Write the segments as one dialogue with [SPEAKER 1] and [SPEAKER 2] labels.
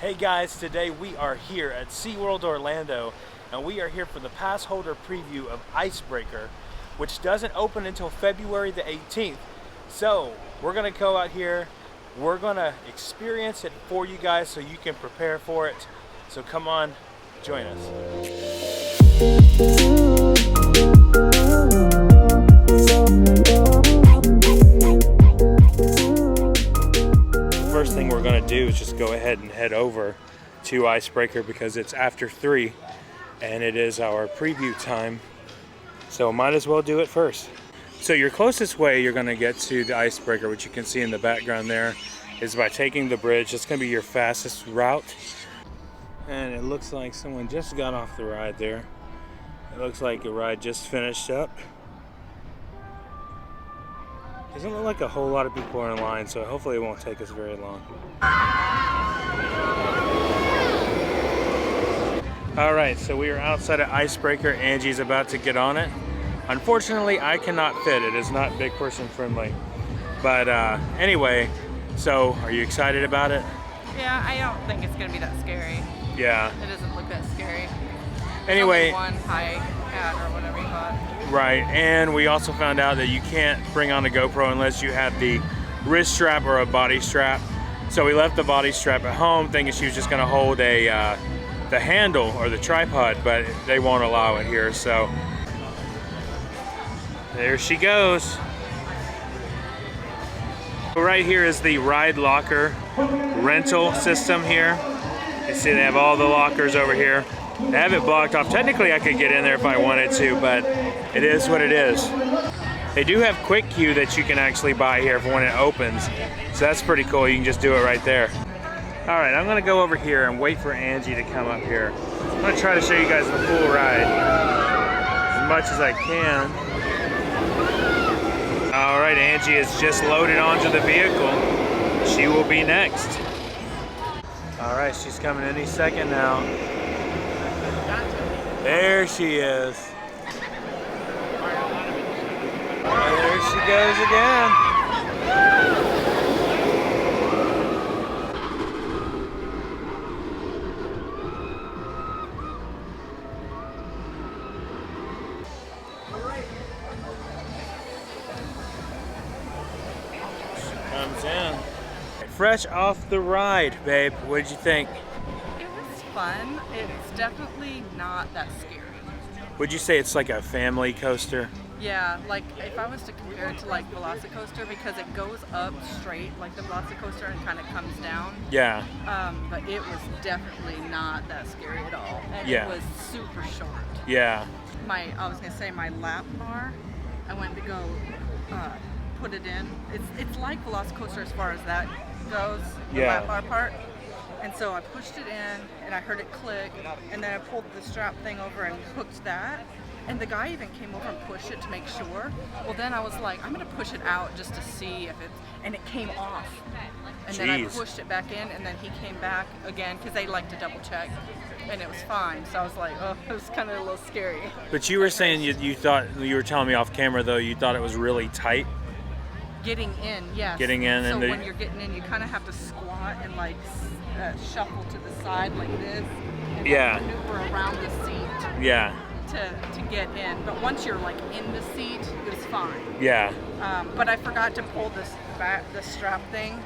[SPEAKER 1] Hey guys, today we are here at SeaWorld Orlando and we are here for the pass holder preview of Icebreaker, which doesn't open until February the 18th. So we're gonna go out here, we're gonna experience it for you guys so you can prepare for it. So come on, join us. First thing we're going to do is just go ahead and head over to Icebreaker because it's after 3 and it is our preview time, so might as well do it first. So your closest way you're going to get to the Icebreaker, which you can see in the background there, is by taking the bridge. It's going to be your fastest route, and it looks like someone just got off the ride there. It looks like the ride just finished up. Doesn't look like a whole lot of people are in line, so hopefully it won't take us very long. All right, so we are outside of Icebreaker. Angie's about to get on it. Unfortunately, I cannot fit. It is not big person friendly. But anyway, so are you excited about it?
[SPEAKER 2] Yeah, I don't think it's gonna be that scary.
[SPEAKER 1] Yeah.
[SPEAKER 2] It doesn't look that scary.
[SPEAKER 1] Anyway.
[SPEAKER 2] It's only one high hat or whatever you call it.
[SPEAKER 1] Right, and we also found out that you can't bring on a GoPro unless you have the wrist strap or a body strap. So we left the body strap at home thinking she was just gonna hold the handle or the tripod, but they won't allow it here, so there she goes. Right here is the ride locker rental system here. You see they have all the lockers over here. They have it blocked off. Technically I could get in there if I wanted to, but it is what it is. They do have quick queue that you can actually buy here for when it opens, so that's pretty cool. You can just do it right there. All right, I'm gonna go over here and wait for Angie to come up here. I'm gonna try to show you guys the full ride as much as I can. All right, Angie is just loaded onto the vehicle. She will be next. All right, she's coming any second now. There she is. And there she goes again. She comes in. Fresh off the ride, babe. What did you think?
[SPEAKER 2] Fun. It's definitely not that scary.
[SPEAKER 1] Would you say it's like a family coaster?
[SPEAKER 2] Yeah, like if I was to compare it to like Velocicoaster, because it goes up straight like the Velocicoaster and kind of comes down.
[SPEAKER 1] Yeah.
[SPEAKER 2] But it was definitely not that scary at all. And
[SPEAKER 1] yeah.
[SPEAKER 2] It was super short.
[SPEAKER 1] Yeah.
[SPEAKER 2] I was gonna say my lap bar, I went to go put it in. It's like Velocicoaster as far as that goes, the lap bar part. And so I pushed it in and I heard it click, and then I pulled the strap thing over and hooked that. And the guy even came over and pushed it to make sure. Well, then I was like, I'm gonna push it out just to see if and it came off. And then I pushed it back in, and then he came back again because they like to double check, and it was fine. So I was like, oh, it was kind of a little scary.
[SPEAKER 1] But you were saying you thought, you were telling me off camera though, you thought it was really tight?
[SPEAKER 2] Getting in, yes.
[SPEAKER 1] Getting in.
[SPEAKER 2] So when you're getting in, you kind of have to squat and like shuffle to the side like this, and maneuver around the seat.
[SPEAKER 1] Yeah.
[SPEAKER 2] To get in, but once you're like in the seat, it was fine.
[SPEAKER 1] Yeah.
[SPEAKER 2] But I forgot to pull the strap thing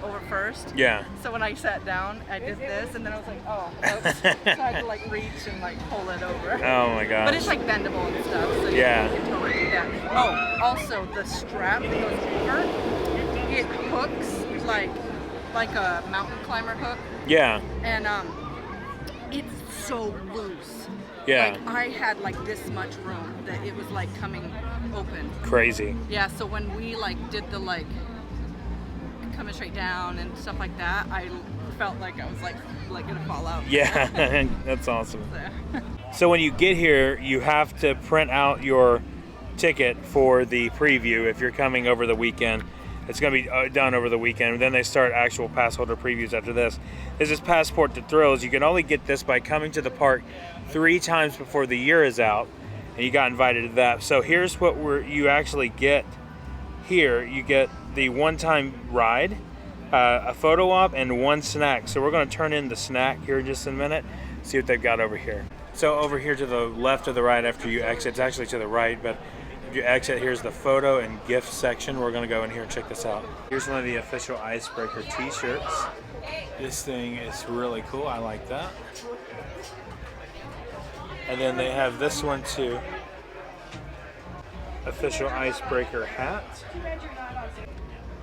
[SPEAKER 2] over first.
[SPEAKER 1] Yeah.
[SPEAKER 2] So when I sat down, I did this, and then I was like, oh, oops. So I had to like reach and like pull it over.
[SPEAKER 1] Oh my gosh.
[SPEAKER 2] But it's like bendable and stuff, so you can totally do that. Oh, also the strap that goes over, it hooks like a mountain climber hook.
[SPEAKER 1] Yeah.
[SPEAKER 2] And it's so loose.
[SPEAKER 1] Yeah.
[SPEAKER 2] Like I had like this much room that it was like coming open.
[SPEAKER 1] Crazy.
[SPEAKER 2] Yeah, so when we like did the like coming straight down and stuff like that, I felt like I was like gonna fall out.
[SPEAKER 1] Yeah, that's awesome. So when you get here, you have to print out your ticket for the preview if you're coming over the weekend. It's going to be done over the weekend. Then they start actual pass holder previews after this. This is Passport to Thrills. You can only get this by coming to the park 3 times before the year is out, and you got invited to that. So here's what you actually get here. You get the one-time ride, a photo op and 1 snack. So we're gonna turn in the snack here in just a minute, see what they've got over here. So over here to the left or the right after you exit, it's actually to the right, but if you exit, here's the photo and gift section. We're gonna go in here and check this out. Here's one of the official Icebreaker t-shirts. This thing is really cool, I like that. And then they have this one too. Official Icebreaker hat.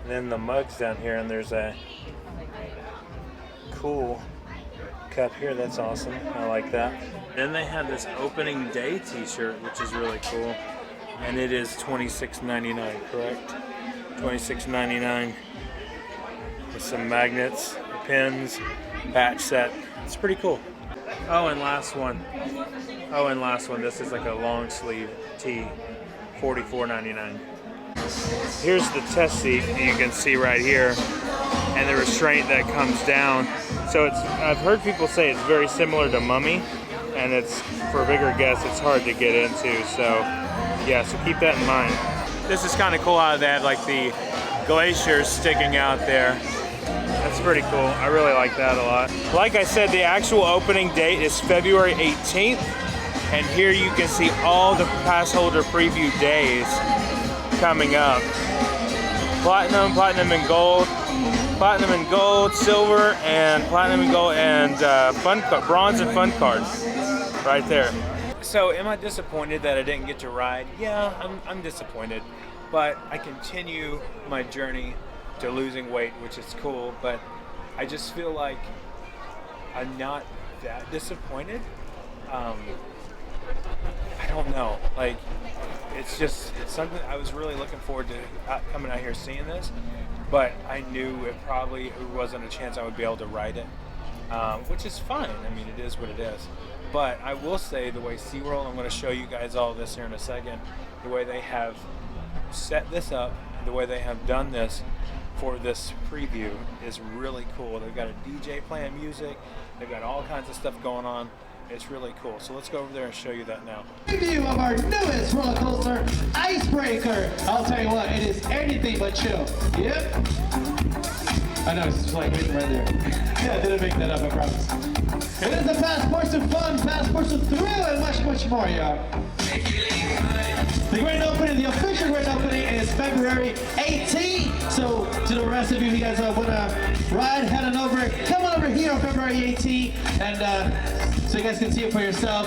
[SPEAKER 1] And then the mugs down here, and there's a cool cup here, that's awesome, I like that. Then they have this opening day t-shirt, which is really cool. And it is $26.99, correct? $26.99 with some magnets, pins, patch set. It's pretty cool. Oh, and last one. This is like a long sleeve tee, $44.99. Here's the test seat you can see right here, and the restraint that comes down. So I've heard people say it's very similar to Mummy, and it's for bigger guests it's hard to get into. So yeah, so keep that in mind. This is kind of cool how they have like the glaciers sticking out there. That's pretty cool. I really like that a lot. Like I said, the actual opening date is February 18th. And here you can see all the pass holder preview days coming up. Platinum, platinum and gold, silver, and platinum and gold, and bronze and fun cards right there. So am I disappointed that I didn't get to ride? Yeah, I'm disappointed. But I continue my journey to losing weight, which is cool, but I just feel like I'm not that disappointed. I don't know, like it's something I was really looking forward to coming out here seeing this, but I knew it probably wasn't a chance I would be able to ride it, which is fine. I mean, it is what it is. But I will say the way SeaWorld, I'm going to show you guys all this here in a second, the way they have set this up, the way they have done this for this preview is really cool. They've got a DJ playing music, they've got all kinds of stuff going on. It's really cool. So let's go over there and show you that now.
[SPEAKER 3] Review of our newest roller coaster, Icebreaker. I'll tell you what, it is anything but chill. Yep. I know, it's like waiting right there. Yeah, I didn't make that up, I promise. It is a passport to fun, passport to thrill, and much, much more, y'all. The grand opening, the official grand opening is February 18th. So to the rest of you guys want to ride, head on over, come on over here on February 18th, and so you guys can see it for yourself.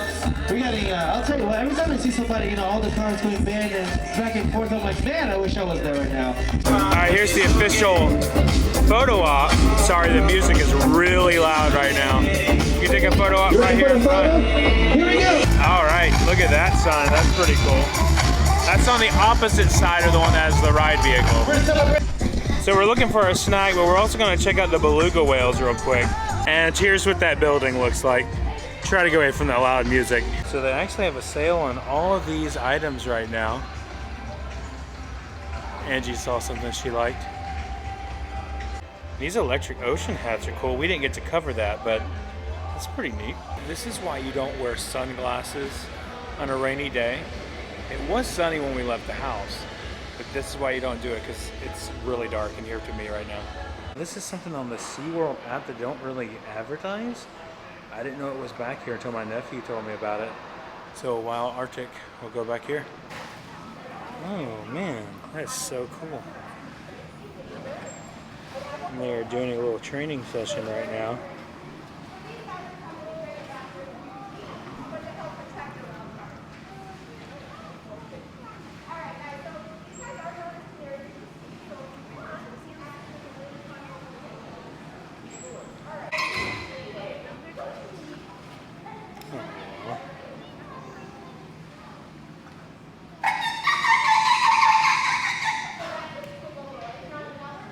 [SPEAKER 3] We're getting, I'll tell you what, every time I see somebody, all the cars going bang and back and forth, I'm like, man, I wish I was there right now.
[SPEAKER 1] All right, here's the official photo op. Sorry, the music is really loud right now. You take a photo op right here in front.
[SPEAKER 3] Here we go.
[SPEAKER 1] All right, look at that sign. That's pretty cool. That's on the opposite side of the one that has the ride vehicle. So we're looking for a snack, but we're also going to check out the Beluga whales real quick. And here's what that building looks like. Try to get away from that loud music. So they actually have a sale on all of these items right now. Angie saw something she liked. These electric ocean hats are cool. We didn't get to cover that, but that's pretty neat. This is why you don't wear sunglasses on a rainy day. It was sunny when we left the house, but this is why you don't do it, because it's really dark in here to me right now. This is something on the SeaWorld app that don't really advertise. I didn't know it was back here until my nephew told me about it. So while Arctic, we'll go back here. Oh man, that's so cool. And they're doing a little training session right now.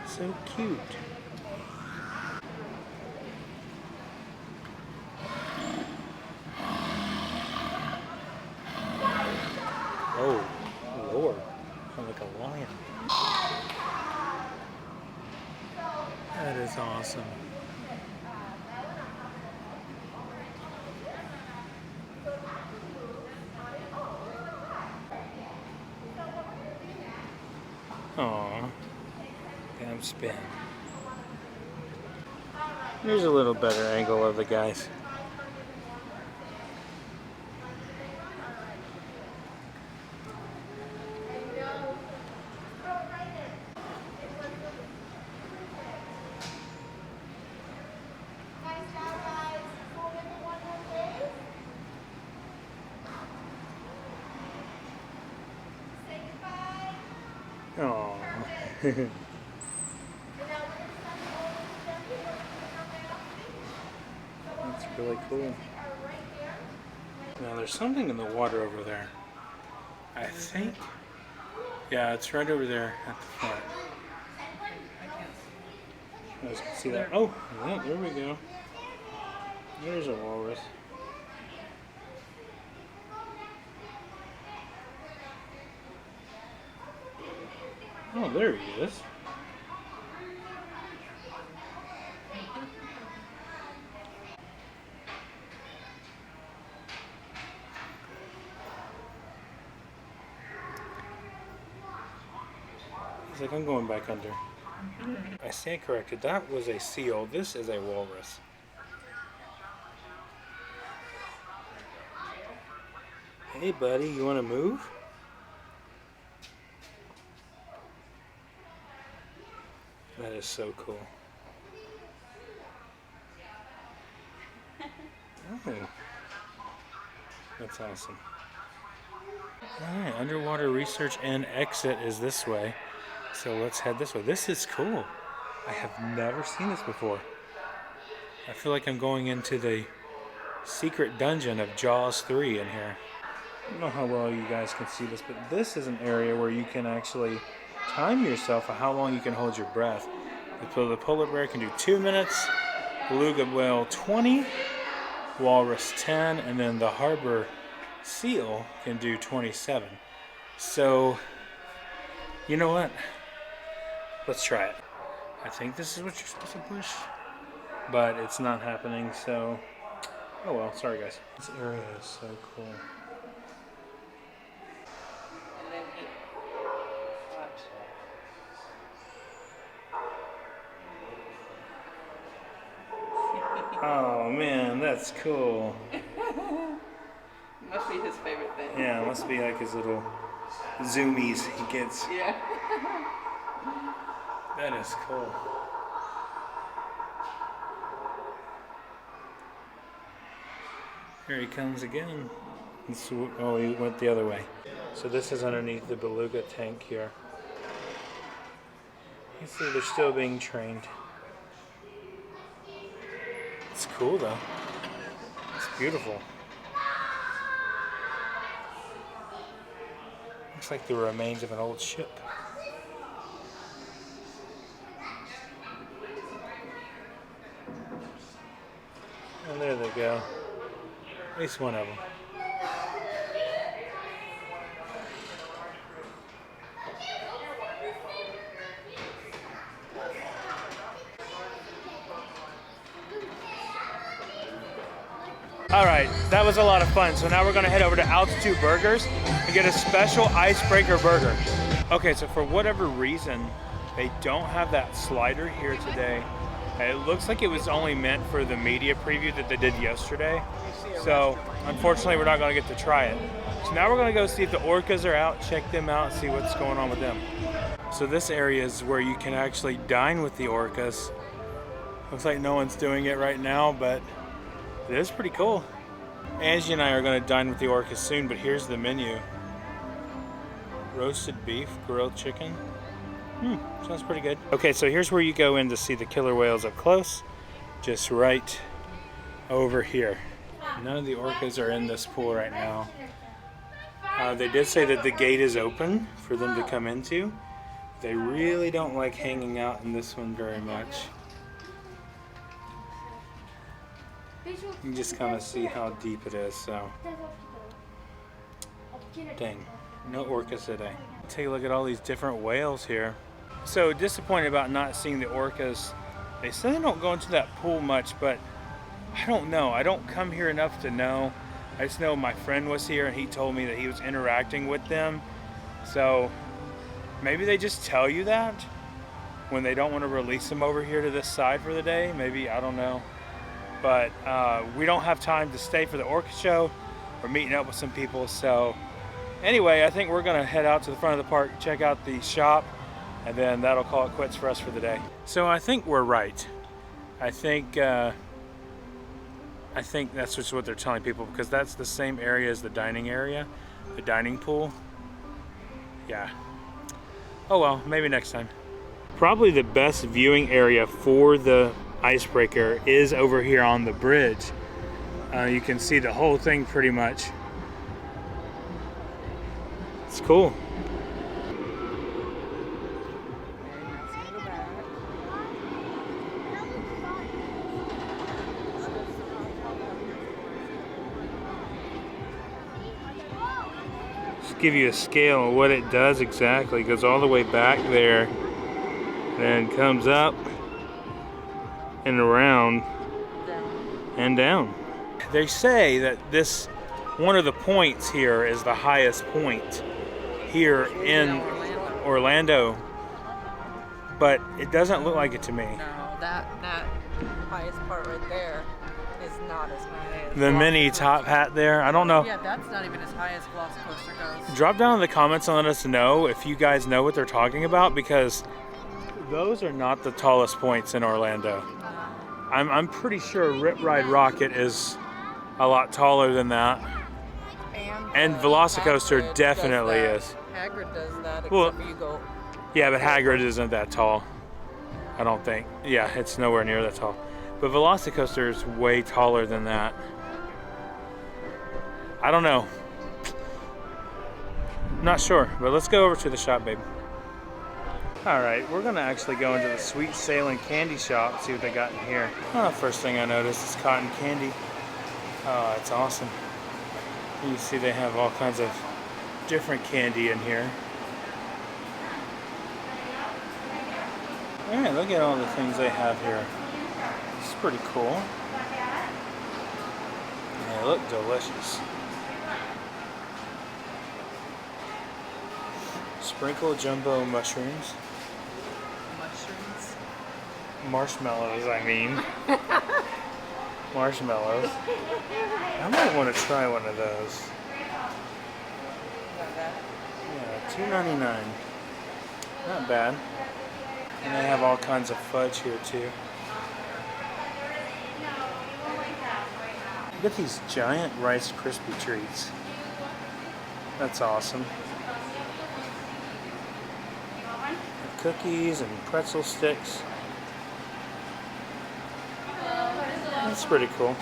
[SPEAKER 1] So cute. Oh, Lord. I'm like a lion. That is awesome. Aww. Damn spin. Here's a little better angle of the guys. Oh. That's really cool. Now there's something in the water over there. I think. Yeah, it's right over there at the front. You guys can see that. Oh, yeah, there we go. There's a walrus. Oh, there he is. He's like, I'm going back under. I stand corrected. That was a seal. This is a walrus. Hey, buddy, you want to move? That is so cool. Oh, that's awesome. Alright, underwater research and exit is this way. So let's head this way. This is cool. I have never seen this before. I feel like I'm going into the secret dungeon of Jaws 3 in here. I don't know how well you guys can see this, but this is an area where you can actually time yourself for how long you can hold your breath. The polar bear can do 2 minutes, beluga whale 20, walrus 10, and then the harbor seal can do 27. So, you know what? Let's try it. I think this is what you're supposed to push, but it's not happening, so, oh well, sorry guys. This area is so cool. Oh man, that's cool.
[SPEAKER 2] Must be his favorite thing.
[SPEAKER 1] Yeah, it must be like his little zoomies he gets.
[SPEAKER 2] Yeah.
[SPEAKER 1] That is cool. Here he comes again. Oh, he went the other way. So this is underneath the beluga tank here. You see they're still being trained. It's cool though. It's beautiful. Looks like the remains of an old ship. And there they go. At least one of them. Alright, that was a lot of fun. So now we're going to head over to Altitude Burgers and get a special Icebreaker burger. Okay, so for whatever reason, they don't have that slider here today. It looks like it was only meant for the media preview that they did yesterday. So unfortunately, we're not going to get to try it. So now we're going to go see if the orcas are out, check them out, see what's going on with them. So this area is where you can actually dine with the orcas. Looks like no one's doing it right now, but it is pretty cool. Angie and I are going to dine with the orcas soon, but here's the menu. Roasted beef, grilled chicken. Sounds pretty good. Okay, so here's where you go in to see the killer whales up close. Just right over here. None of the orcas are in this pool right now. They did say that the gate is open for them to come into. They really don't like hanging out in this one very much. You can just kind of see how deep it is, so. Dang, no orcas today. Take a look at all these different whales here. So disappointed about not seeing the orcas. They say they don't go into that pool much, but I don't know. I don't come here enough to know. I just know my friend was here and he told me that he was interacting with them. So maybe they just tell you that. when they don't want to release them over here to this side for the day. Maybe, I don't know. But we don't have time to stay for the orchid show. We're meeting up with some people. So anyway, I think we're going to head out to the front of the park, check out the shop, and then that'll call it quits for us for the day. So I think we're right. I think that's just what they're telling people, because that's the same area as the dining area, the dining pool. Yeah. Oh well, maybe next time. Probably the best viewing area for the Icebreaker is over here on the bridge. You can see the whole thing pretty much. It's cool. Just give you a scale of what it does exactly. It goes all the way back there, then comes up and around and down. They say that this, one of the points here is the highest point here in Orlando, but it doesn't look like it to me.
[SPEAKER 2] No, that highest part right there is not as high as
[SPEAKER 1] the mini top hat there. I don't know.
[SPEAKER 2] Yeah, that's not even as high as Velocicoaster goes.
[SPEAKER 1] Drop down in the comments and let us know if you guys know what they're talking about, because those are not the tallest points in Orlando. I'm pretty sure Rip Ride Rocket is a lot taller than that. And Velocicoaster definitely is.
[SPEAKER 2] Hagrid does that, except
[SPEAKER 1] Well,
[SPEAKER 2] for you go.
[SPEAKER 1] Yeah, but Hagrid isn't that tall. I don't think. Yeah, it's nowhere near that tall. But Velocicoaster is way taller than that. I don't know. Not sure, but let's go over to the shop, babe. All right, we're gonna actually go into the Sweet Sailing candy shop, see what they got in here. First thing I noticed is cotton candy. Oh, it's awesome. You see they have all kinds of different candy in here. All right, look at all the things they have here. It's pretty cool. They look delicious. Sprinkle jumbo mushrooms. Marshmallows, I mean. Marshmallows. I might want to try one of those. Yeah, $2.99. Not bad. And they have all kinds of fudge here too. Look at these giant Rice Krispie treats. That's awesome. Cookies and pretzel sticks. That's pretty cool.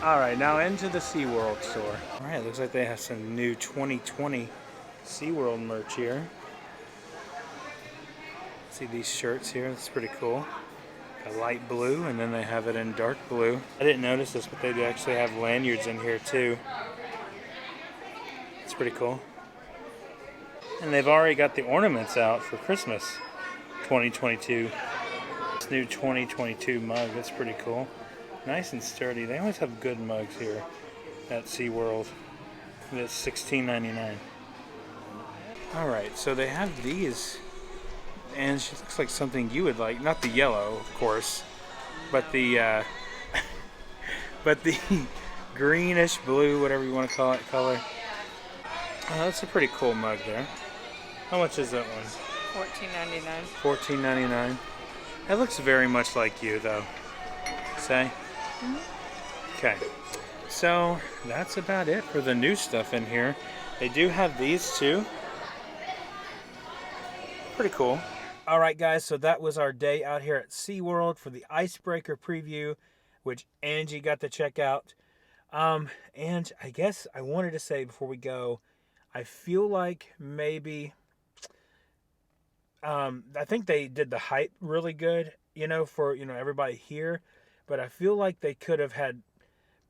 [SPEAKER 1] All right, now into the SeaWorld store. All right, looks like they have some new 2020 SeaWorld merch here. See these shirts here? That's pretty cool. A light blue, and then they have it in dark blue. I didn't notice this, but they do actually have lanyards in here too. It's pretty cool. And they've already got the ornaments out for Christmas 2022. This new 2022 mug, that's pretty cool. Nice and sturdy. They always have good mugs here at SeaWorld. It's $16.99. Alright, so they have these, and she looks like something you would like. Not the yellow, of course, but the but the greenish blue, whatever you want to call it, color. Oh, that's a pretty cool mug there. How much is that one?
[SPEAKER 2] $14.99.
[SPEAKER 1] $14.99. It looks very much like you, though. Say? Okay. So, that's about it for the new stuff in here. They do have these, too. Pretty cool. Alright, guys, so that was our day out here at SeaWorld for the Icebreaker preview, which Angie got to check out. And I guess I wanted to say before we go, I feel like maybe... I think they did the hype really good, for, everybody here. But I feel like they could have had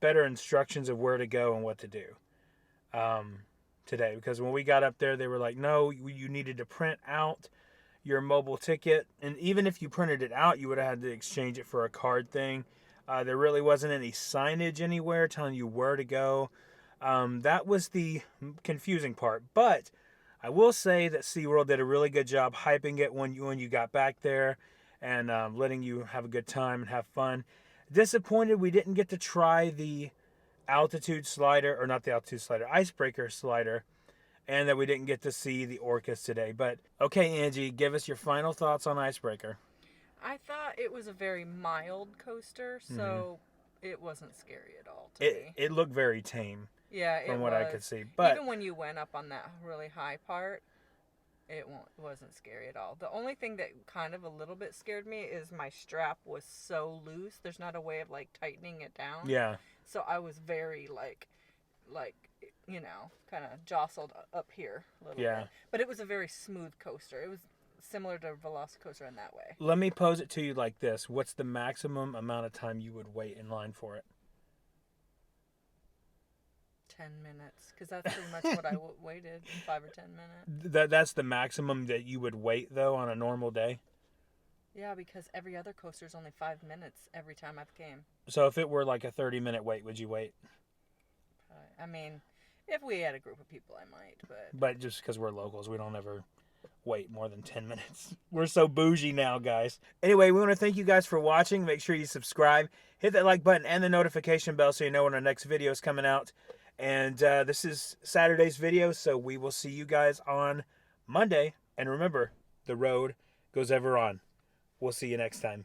[SPEAKER 1] better instructions of where to go and what to do today. Because when we got up there, they were like, no, you needed to print out your mobile ticket. And even if you printed it out, you would have had to exchange it for a card thing. There really wasn't any signage anywhere telling you where to go. That was the confusing part. But I will say that SeaWorld did a really good job hyping it when you got back there and letting you have a good time and have fun. Disappointed we didn't get to try the altitude slider, or not the altitude slider, icebreaker slider, and that we didn't get to see the orcas today. But okay, Angie, give us your final thoughts on Icebreaker.
[SPEAKER 2] I thought it was a very mild coaster, so it wasn't scary at all to me.
[SPEAKER 1] It looked very tame.
[SPEAKER 2] Yeah,
[SPEAKER 1] from what I could see. But
[SPEAKER 2] even when you went up on that really high part, it wasn't scary at all. The only thing that kind of a little bit scared me is my strap was so loose. There's not a way of like tightening it down.
[SPEAKER 1] Yeah.
[SPEAKER 2] So I was very like you know, kind of jostled up here a little bit. But it was a very smooth coaster. It was similar to a Velocicoaster in that way.
[SPEAKER 1] Let me pose it to you like this. What's the maximum amount of time you would wait in line for it?
[SPEAKER 2] 10 minutes, because that's pretty much what I waited, 5 or 10 minutes.
[SPEAKER 1] That's the maximum that you would wait, though, on a normal day?
[SPEAKER 2] Yeah, because every other coaster is only 5 minutes every time I've came.
[SPEAKER 1] So if it were like a 30-minute wait, would you wait?
[SPEAKER 2] I mean, if we had a group of people, I might, but...
[SPEAKER 1] But just because we're locals, we don't ever wait more than 10 minutes. We're so bougie now, guys. Anyway, we want to thank you guys for watching. Make sure you subscribe. Hit that like button and the notification bell so you know when our next video is coming out. And this is Saturday's video, so we will see you guys on Monday. And remember, the road goes ever on. We'll see you next time.